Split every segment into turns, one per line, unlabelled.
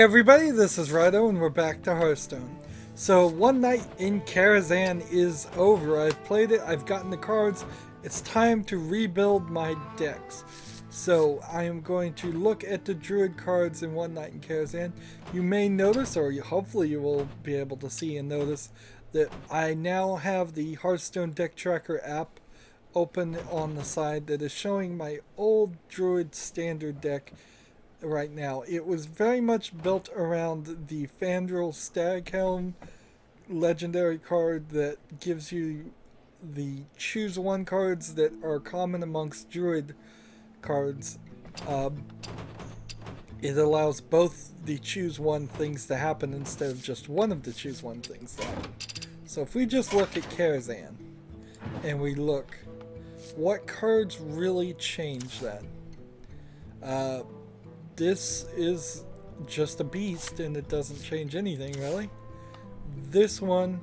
Everybody, this is Rydo and we're back to Hearthstone. So one night in Karazhan is over. I've played it, I've gotten the cards. It's time to rebuild my decks. So I am going to look at the Druid cards in one night in Karazhan. You may notice, or hopefully you will be able to see and notice, that I now have the Hearthstone Deck Tracker app open on the side that is showing my old Druid standard deck right now. It was very much built around the Fandral Staghelm legendary card that gives you the choose one cards that are common amongst Druid cards. It allows both the choose one things to happen instead of just one of the choose one things to happen. So if we just look at Karazhan and we look, what cards really change that? This is just a beast and it doesn't change anything really. This one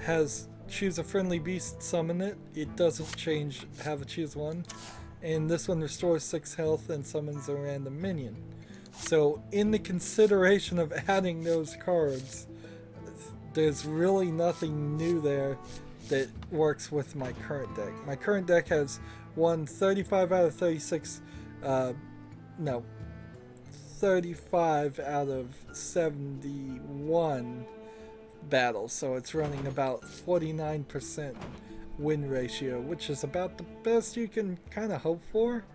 has choose a friendly beast, summon it. It doesn't change, have a choose one. And this one restores 6 health and summons a random minion. So in the consideration of adding those cards, there's really nothing new there that works with my current deck. My current deck has won 35 out of 36, no, 35 out of 71 battles, so it's running about 49% win ratio, which is about the best you can kind of hope for,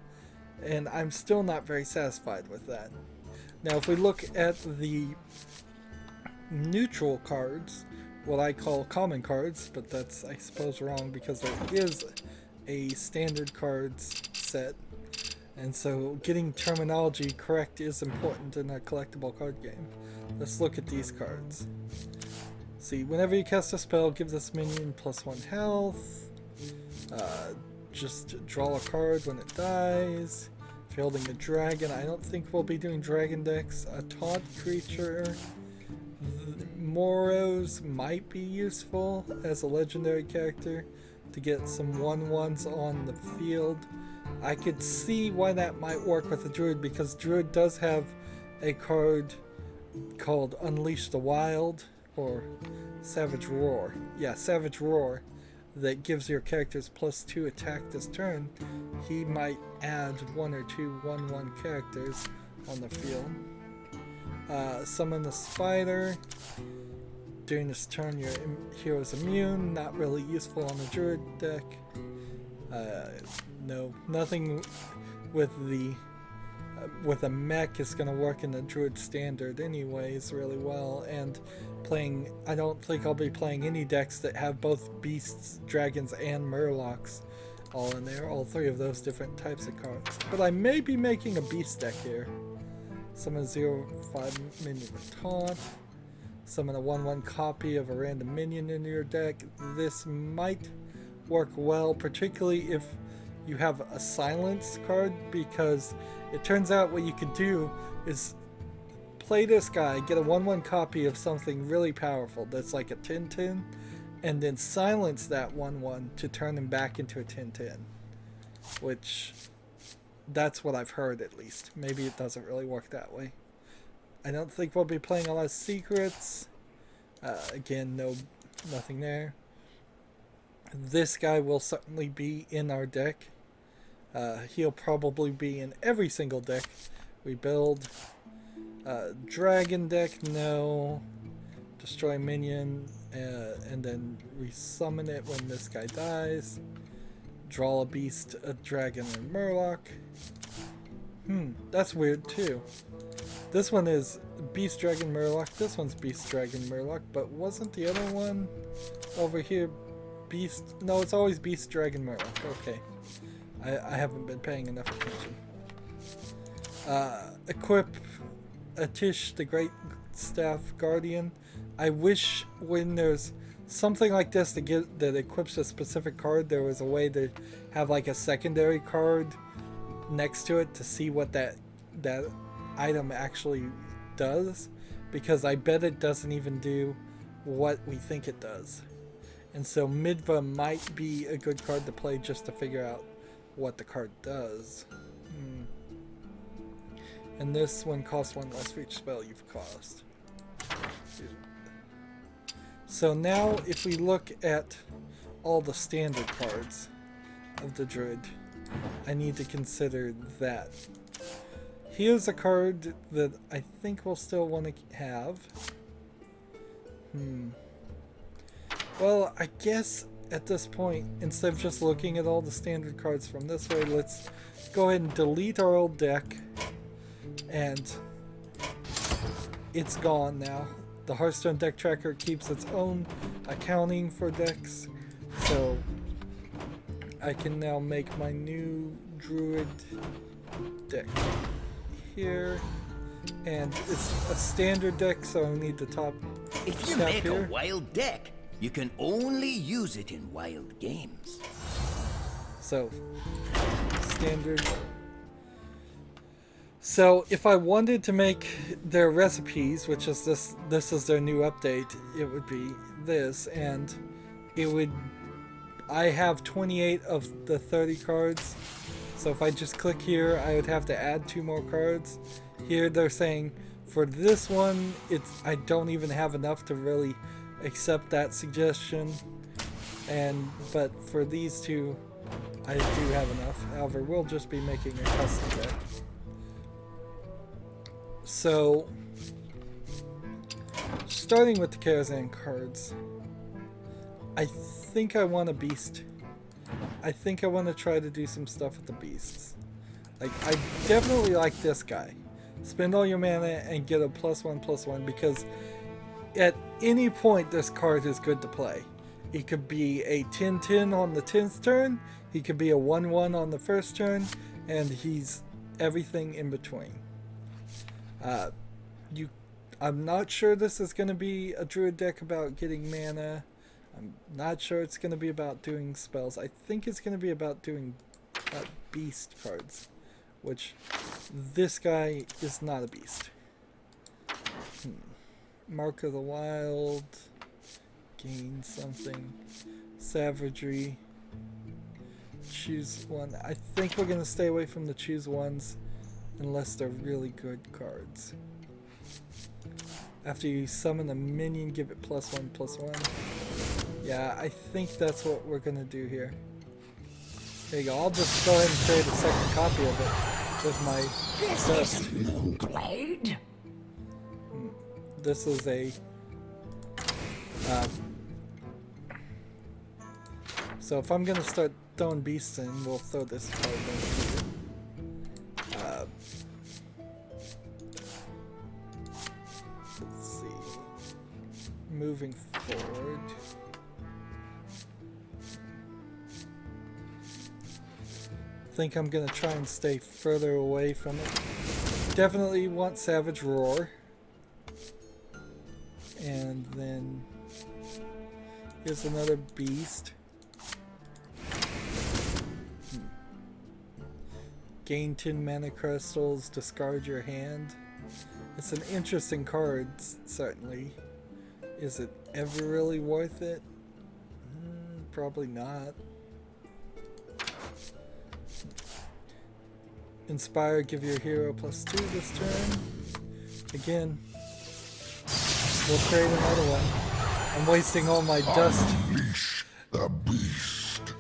and I'm still not very satisfied with that. Now if we look at the neutral cards, what I call common cards, but that's I suppose wrong because there is a standard cards set. And so getting terminology correct is important in a collectible card game. Let's look at these cards. See, whenever you cast a spell, give this minion +1 health. Just draw a card when it dies. If you're holding a dragon, I don't think we'll be doing dragon decks. A taunt creature. Moros might be useful as a legendary character to get some 1/1s on the field. I could see why that might work with the Druid, because Druid does have a card called Unleash the Wild, or Savage Roar. Yeah, Savage Roar, that gives your characters +2 attack this turn. He might add 1 or 2 1/1 characters on the field. Summon the Spider. During this turn, your hero is immune. Not really useful on the Druid deck. No, nothing with the with a mech is going to work in the Druid standard anyways really well, and I don't think I'll be playing any decks that have both beasts, dragons, and murlocs all in there, all 3 of those different types of cards. But I may be making a beast deck here. Summon a 0/5 minion with taunt. Summon a 1/1 copy of a random minion in your deck. This might work well, particularly if you have a silence card, because it turns out what you could do is play this guy, get a 1/1 copy of something really powerful that's like a 10/10, and then silence that 1/1 to turn him back into a 10/10, which that's what I've heard at least. Maybe it doesn't really work that way. I don't think we'll be playing a lot of secrets. Again, nothing there. This guy will certainly be in our deck. He'll probably be in every single deck we build. Dragon deck, no. Destroy minion, and then resummon it when this guy dies. Draw a beast, a dragon, and murloc. That's weird too. This one is beast, dragon, murloc. This one's beast, dragon, murloc, but wasn't the other one over here beast? No, it's always beast, dragon, murloc. Okay. I haven't been paying enough attention. Equip Atish, the Great Staff Guardian. I wish when there's something like this that equips a specific card, there was a way to have like a secondary card next to it to see what that item actually does, because I bet it doesn't even do what we think it does. And so Midva might be a good card to play just to figure out what the card does. And this one costs 1 less for each spell you've cast. So now if we look at all the standard cards of the Druid, I need to consider that. Here's a card that I think we'll still want to have. Well, I guess at this point, instead of just looking at all the standard cards from this way, let's go ahead and delete our old deck. And it's gone now. The Hearthstone deck tracker keeps its own accounting for decks. So I can now make my new Druid deck here. And it's a standard deck, so I need the top.
If you make a wild deck, you can only use it in wild games.
So, standard. So, if I wanted to make their recipes, which is this is their new update, it would be this, and it would. I have 28 of the 30 cards, so if I just click here, I would have to add 2 more cards. Here they're saying for this one, I don't even have enough to really accept that suggestion, but for these two, I do have enough. However, we'll just be making a custom deck. So, starting with the Karazhan cards, I think I want a beast. I think I want to try to do some stuff with the beasts. Like, I definitely like this guy. Spend all your mana and get a +1/+1, because at any point this card is good to play. He could be a 10/10 on the 10th turn, he could be a 1/1 on the first turn, and he's everything in between. I'm not sure this is going to be a Druid deck about getting mana. I'm not sure it's going to be about doing spells. I think it's going to be about doing beast cards, which this guy is not a beast. Mark of the Wild, gain something, savagery, choose one. I think we're going to stay away from the choose ones unless they're really good cards. After you summon a minion, give it +1/+1. Yeah, I think that's what we're going to do here. There you go. I'll just go ahead and create a second copy of it with my dust.
Moonblade.
This is a... so if I'm going to start throwing beasts in, we'll throw this card in. Let's see. Moving forward. I think I'm going to try and stay further away from it. Definitely want Savage Roar. And then here's another beast. Gain 10 mana crystals, discard your hand. It's an interesting card, certainly. Is it ever really worth it? Probably not. Inspire, give your hero +2 this turn. Again, we'll create another one. I'm wasting all my dust.
Unleash the beast.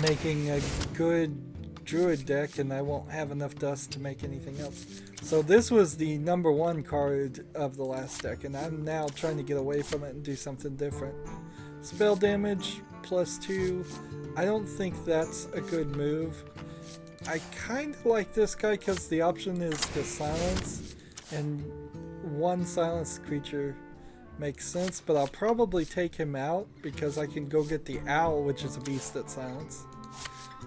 Making a good Druid deck, and I won't have enough dust to make anything else. So this was the #1 card of the last deck, and I'm now trying to get away from it and do something different. Spell damage +2. I don't think that's a good move. I kind of like this guy because the option is to silence, and one silenced creature makes sense, but I'll probably take him out because I can go get the owl, which is a beast that silence.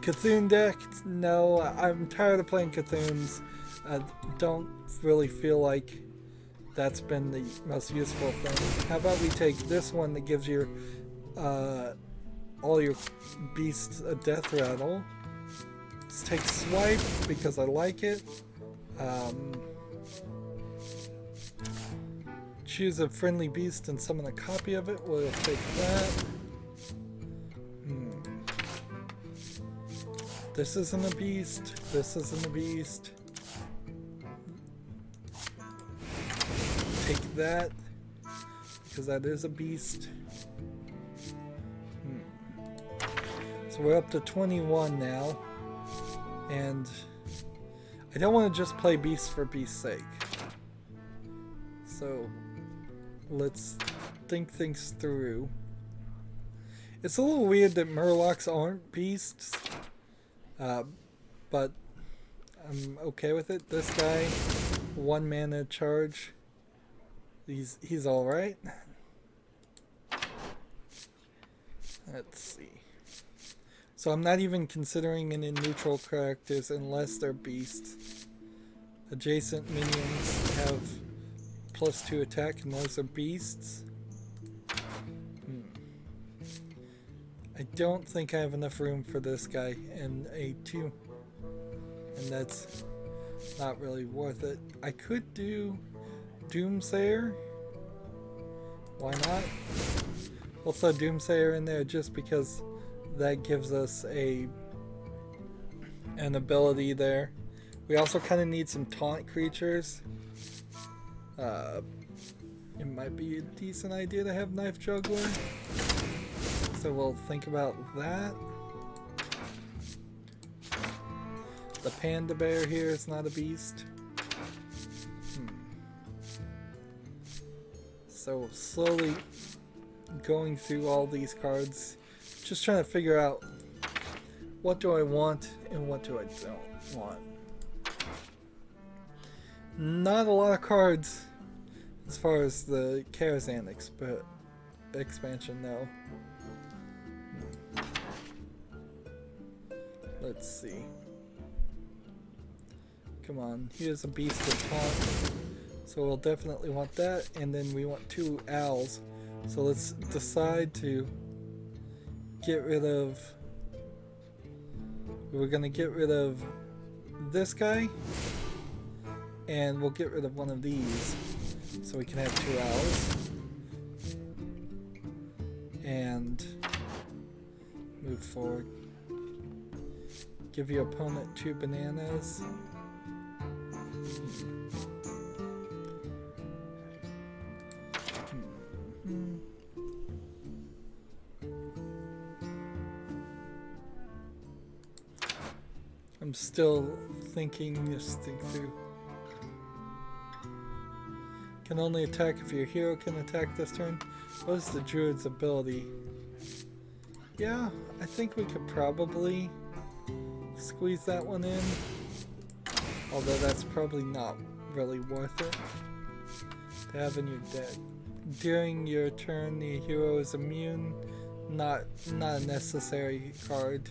Cthulhu deck, no, I'm tired of playing Cthulhu's. I don't really feel like that's been the most useful thing. How about we take this one that gives your all your beasts a death rattle. Let's take Swipe because I like it. Choose a friendly beast and summon a copy of it. We'll take that. This isn't a beast. This isn't a beast. take that, because that is a beast. So we're up to 21 now, and I don't want to just play beasts for beast's sake. So let's think things through. It's a little weird that Murlocs aren't beasts, but I'm okay with it. This guy, 1 mana charge, he's alright. Let's see. So I'm not even considering any neutral characters unless they're beasts. Adjacent minions have +2 attack and those are beasts. I don't think I have enough room for this guy in a 2. And that's not really worth it. I could do Doomsayer. Why not? We'll throw Doomsayer in there just because that gives us an ability there. We also kind of need some taunt creatures. It might be a decent idea to have Knife Juggler. So we'll think about that. The Panda Bear here is not a beast. So slowly going through all these cards, just trying to figure out what do I want and what do I don't want. Not a lot of cards as far as the Karazhan expansion though. Let's see. Come on, here's a beast of taunt. So we'll definitely want that, and then we want 2 owls. So let's decide to get rid of... We're gonna get rid of this guy, and we'll get rid of one of these, so we can have 2 owls. And move forward. Give your opponent 2 bananas. I'm still thinking this thing through. Can only attack if your hero can attack this turn. What is the Druid's ability? Yeah, I think we could probably squeeze that one in. Although that's probably not really worth it to have in your deck. During your turn, the hero is immune. Not a necessary card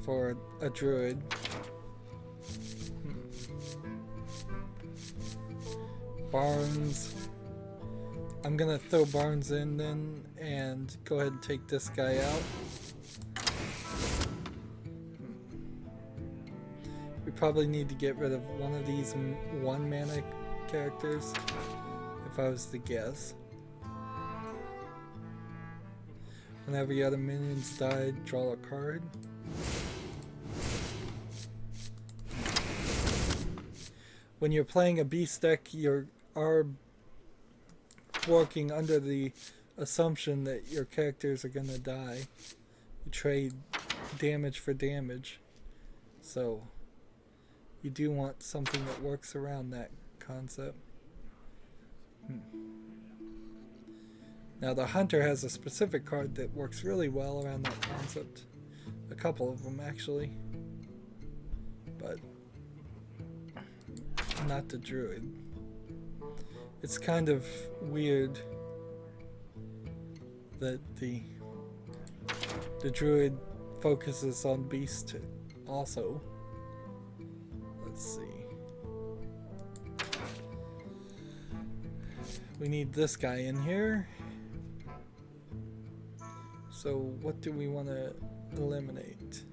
for a druid. Barnes. I'm gonna throw Barnes in then and go ahead and take this guy out. We probably need to get rid of one of these 1 mana characters, if I was to guess. Whenever the other minions die, draw a card. When you're playing a beast deck, you are working under the assumption that your characters are gonna die. You trade damage for damage. So you do want something that works around that concept. Now the Hunter has a specific card that works really well around that concept. A couple of them actually. But not the Druid. It's kind of weird that the Druid focuses on Beast also. Let's see. We need this guy in here. So what do we want to eliminate?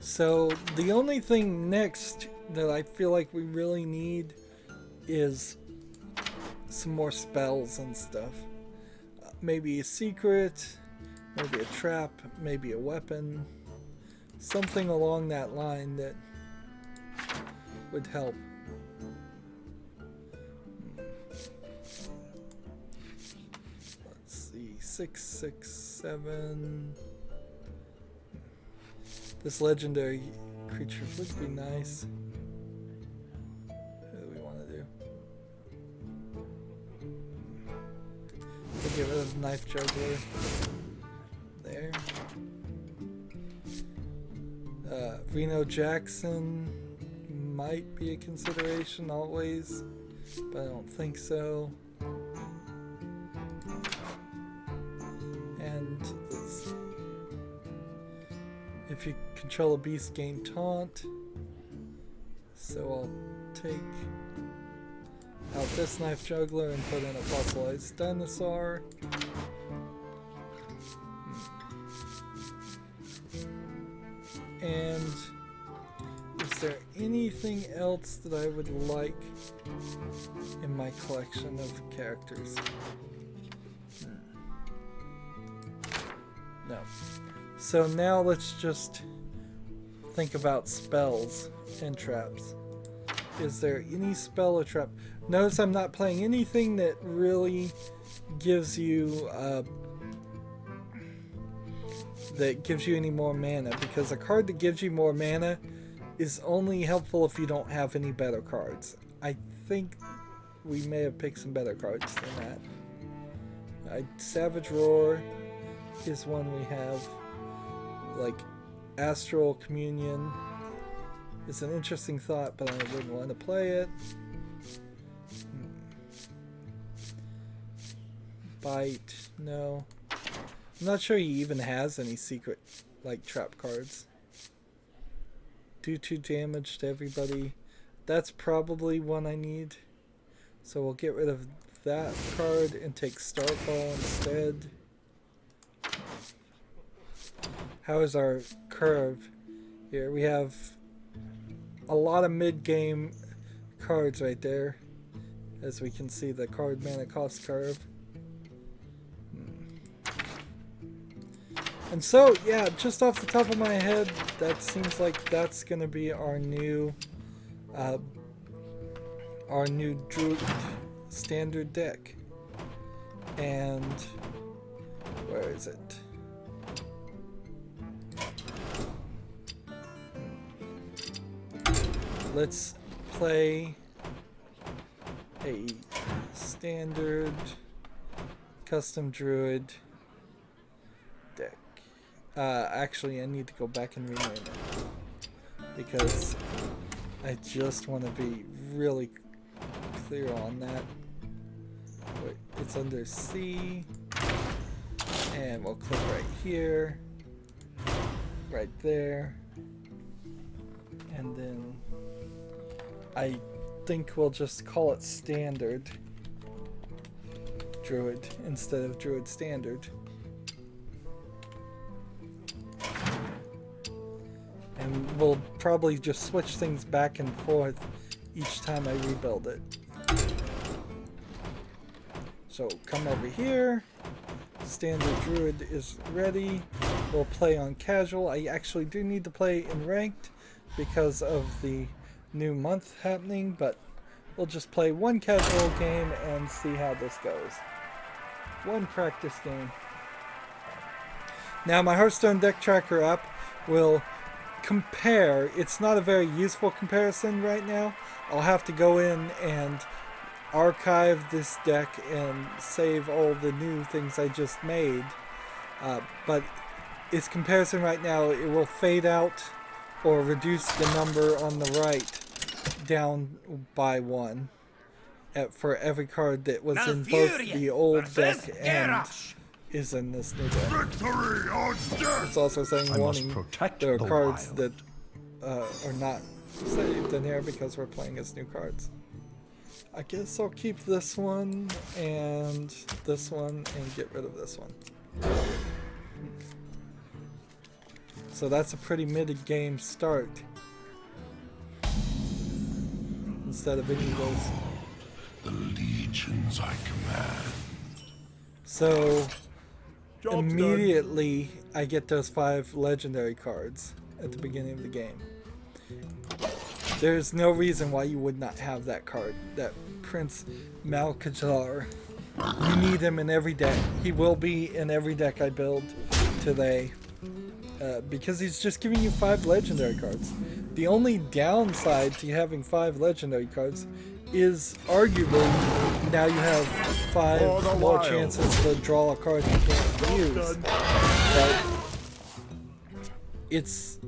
So the only thing next that I feel like we really need is some more spells and stuff. Maybe a secret, maybe a trap, maybe a weapon. Something along that line that would help. Let's see, 6, 6, 7. This legendary creature would be nice. What do we want to do? We'll get rid of Knife Juggler. There. Reno Jackson might be a consideration always, but I don't think so. And let's, if you control a beast, gain taunt. So I'll take out this Knife Juggler and put in a fossilized dinosaur. And is there anything else that I would like in my collection of characters? No. So now let's just think about spells and traps. Is there any spell or trap? Notice I'm not playing anything that really gives you any more mana, because a card that gives you more mana is only helpful if you don't have any better cards. I think we may have picked some better cards than that. Savage Roar is one we have. Like Astral Communion is an interesting thought, but I wouldn't want to play it. Bite, no. I'm not sure he even has any secret, like, trap cards. Do 2 damage to everybody. That's probably one I need. So we'll get rid of that card and take Starfall instead. How is our curve here? We have a lot of mid-game cards right there. As we can see, the card mana cost curve. And so, yeah, just off the top of my head, that seems like that's going to be our new Druid standard deck. And where is it? Let's play a standard custom Druid deck. Actually, I need to go back and rename it because I just want to be really clear on that. Wait, it's under C, and we'll click right here, right there, and then I think we'll just call it Standard Druid instead of Druid Standard. And we'll probably just switch things back and forth each time I rebuild it. So come over here. Standard Druid is ready. We'll play on casual. I actually do need to play in ranked because of the new month happening, but we'll just play one casual game and see how this goes. One practice game. Now my Hearthstone deck tracker app will compare. It's not a very useful comparison right now. I'll have to go in and archive this deck and save all the new things I just made, but its comparison right now, it will fade out or reduce the number on the right down by 1 for every card that was in both the old deck and is in this new deck. It's also saying warning, there are cards that are not saved in here because we're playing as new cards. I guess I'll keep this one and get rid of this one. So that's a pretty mid-game start. Instead of any of those.
The lead legions I command.
So
Job's
immediately I get those 5 legendary cards at the beginning of the game. There's no reason why you would not have that card, that Prince Malkazar. You need him in every deck. He will be in every deck I build today. Because he's just giving you 5 legendary cards. The only downside to having 5 legendary cards is arguably now you have 5 more chances to draw a card you can't use. But it's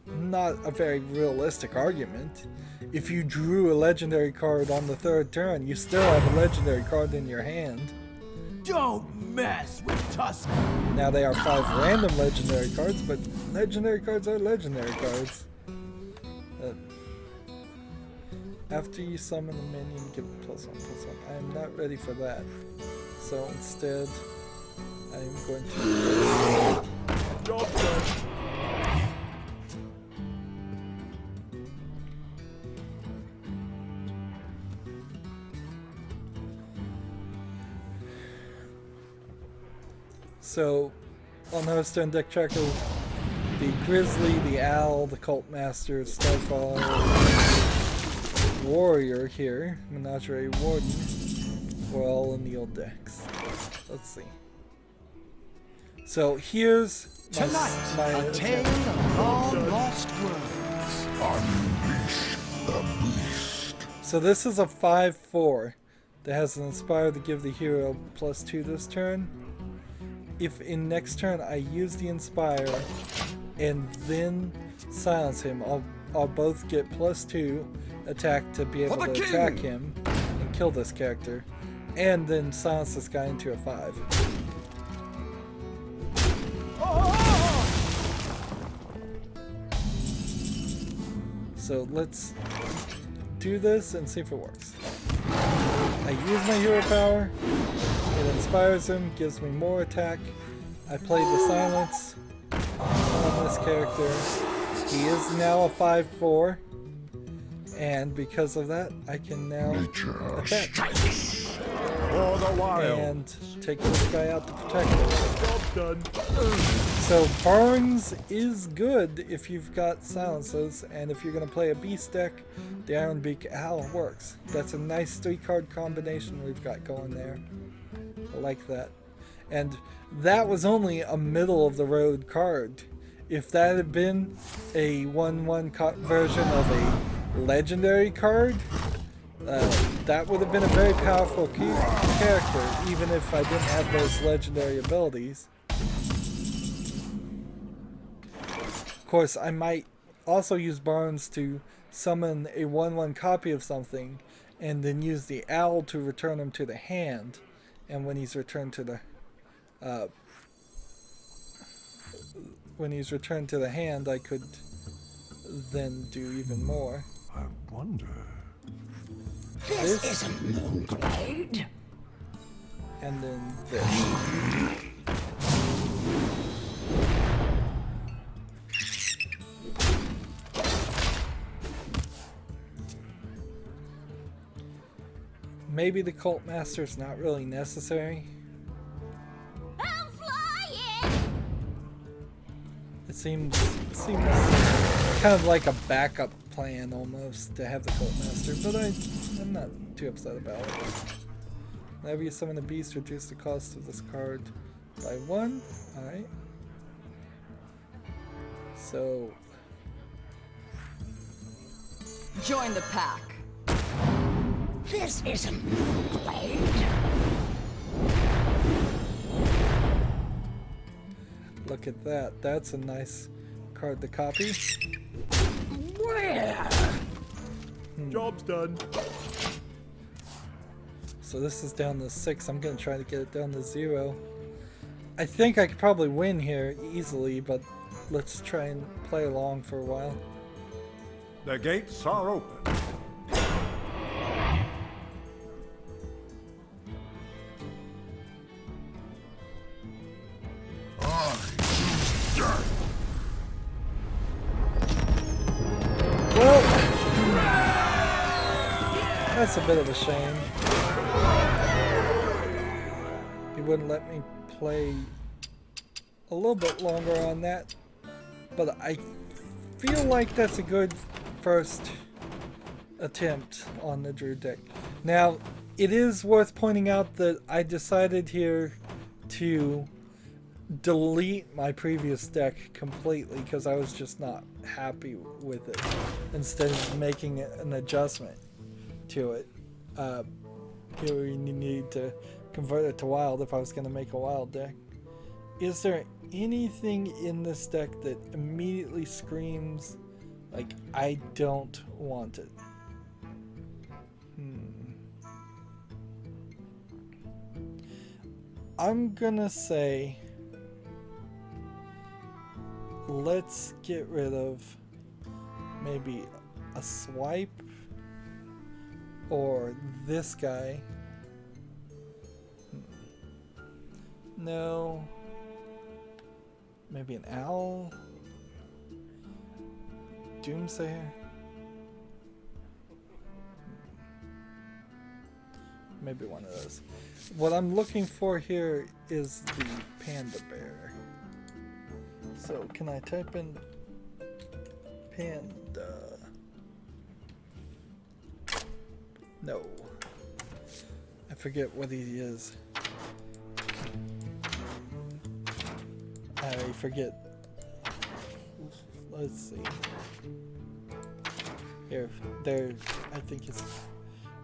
not a very realistic argument. If you drew a legendary card on the 3rd turn, you still have a legendary card in your hand.
Don't mess with Tusk.
Now they are 5 random legendary cards, but legendary cards are legendary cards. After you summon a minion, give it +1/+1. I am not ready for that. So instead, I am going to...
Job done.
So, on Hearthstone deck tracker, the Grizzly, the Owl, the Cult Master, Starfall, Warrior here, Menagerie Warden, were all in the old decks. Let's see. So here's my
a tale of long-lost worlds.
Unleash the beast.
So this is a 5/4 that has an Inspire to give the hero +2 this turn. If in next turn I use the Inspire and then silence him, I'll both get +2 attack to be able to attack him and kill this character, and then silence this guy into a 5. So let's do this and see if it works. I use my hero power, it inspires him, gives me more attack. I play the silence on this character. He is now a 5/4, and because of that, I can now attack
For the wild.
and take this guy out to protect him.
Job done.
So Barnes is good if you've got silences, and if you're going to play a beast deck, the Ironbeak Owl works. That's a nice 3-card combination we've got going there. I like that. And that was only a middle of the road card. If that had been a 1/1 version of a legendary card, that would have been a very powerful character, even if I didn't have those legendary abilities. Of course, I might also use Barnes to summon a 1/1 copy of something, and then use the Owl to return him to the hand. And when he's returned to the hand, I could then do even more.
I wonder.
This isn't Moonglade.
And then this. Maybe the Cult Master's not really necessary.
I'm flying!
It seems kind of like a backup plan almost to have the Cult Master, but I'm not too upset about it. Whenever you summon a beast, reduce the cost of this card by 1. Alright. So
Join the pack.
This isn't Moonglade.
look at that. That's a nice card to copy.
Where?
Job's done.
So this is down to 6. I'm going to try to get it down to 0. I think I could probably win here easily, but let's try and play along for a while.
The gates are open.
Well, that's a bit of a shame. he wouldn't let me play a little bit longer on that. But I feel like that's a good first attempt on the Druid deck. Now, it is worth pointing out that I decided here to delete my previous deck completely because I was just not happy with it, instead of making an adjustment to it. Here we need to convert it to wild if I was going to make a wild deck. Is there anything in this deck that immediately screams like I don't want it? I'm gonna say let's get rid of maybe a swipe or this guy. No. Maybe an owl? Doomsayer? Maybe one of those. What I'm looking for here is the panda bear. So can I type in panda? No. I forget what he is. I forget. Let's see. Here, there, I think it's...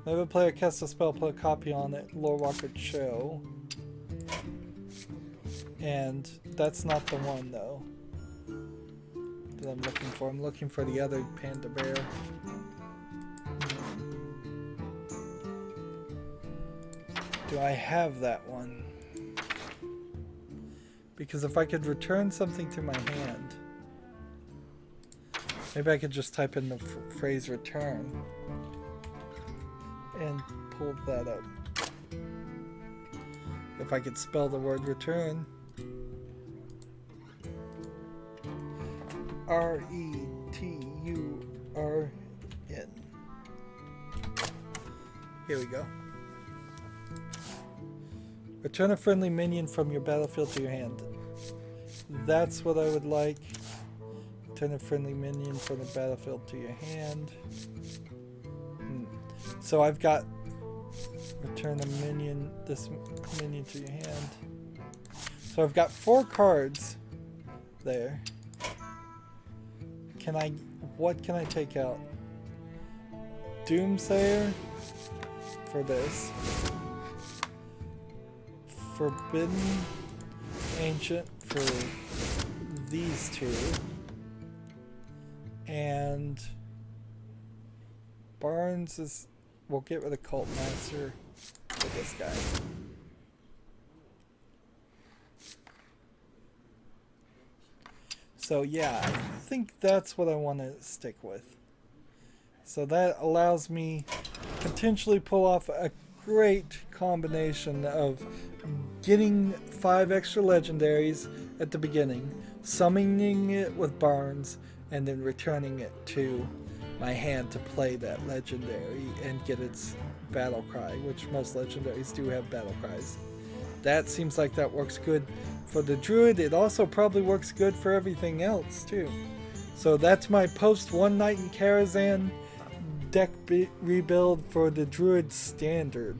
Whenever a player casts a spell, put a copy on it, Lore Walker Show. And that's not the one, though, that I'm looking for. I'm looking for the other panda bear. Do I have that one? Because if I could return something to my hand, maybe I could just type in the phrase return and pull that up. If I could spell the word return, R-E-T-U-R-N. Here we go. Return a friendly minion from your battlefield to your hand. That's what I would like. Return a friendly minion from the battlefield to your hand. So I've got return a minion, this minion to your hand. So I've got 4 cards there. What can I take out? Doomsayer for this. Forbidden Ancient for these 2. And Barnes is... We'll get rid of Cult Master for this guy. So yeah, I think that's what I want to stick with. So that allows me to potentially pull off a great combination of getting 5 extra legendaries at the beginning, summoning it with Barnes, and then returning it to my hand to play that legendary and get its battle cry, which most legendaries do have battle cries. That seems like that works good for the Druid. It also probably works good for everything else too. So that's my post One Night in Karazhan deck rebuild for the Druid standard.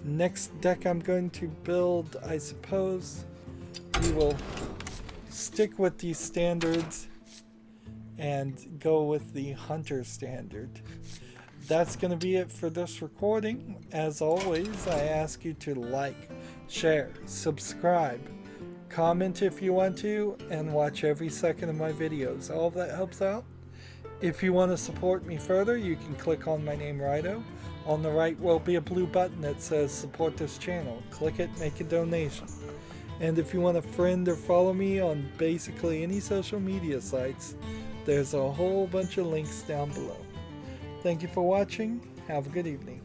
Next deck I'm going to build, I suppose we will stick with these standards and go with the Hunter standard. That's going to be it for this recording. As always, I ask you to like, share, subscribe, comment if you want to, and watch every second of my videos. All of that helps out. If you want to support me further, you can click on my name, Rydo. On the right will be a blue button that says support this channel. Click it, make a donation. And if you want to friend or follow me on basically any social media sites, there's a whole bunch of links down below. Thank you for watching. Have a good evening.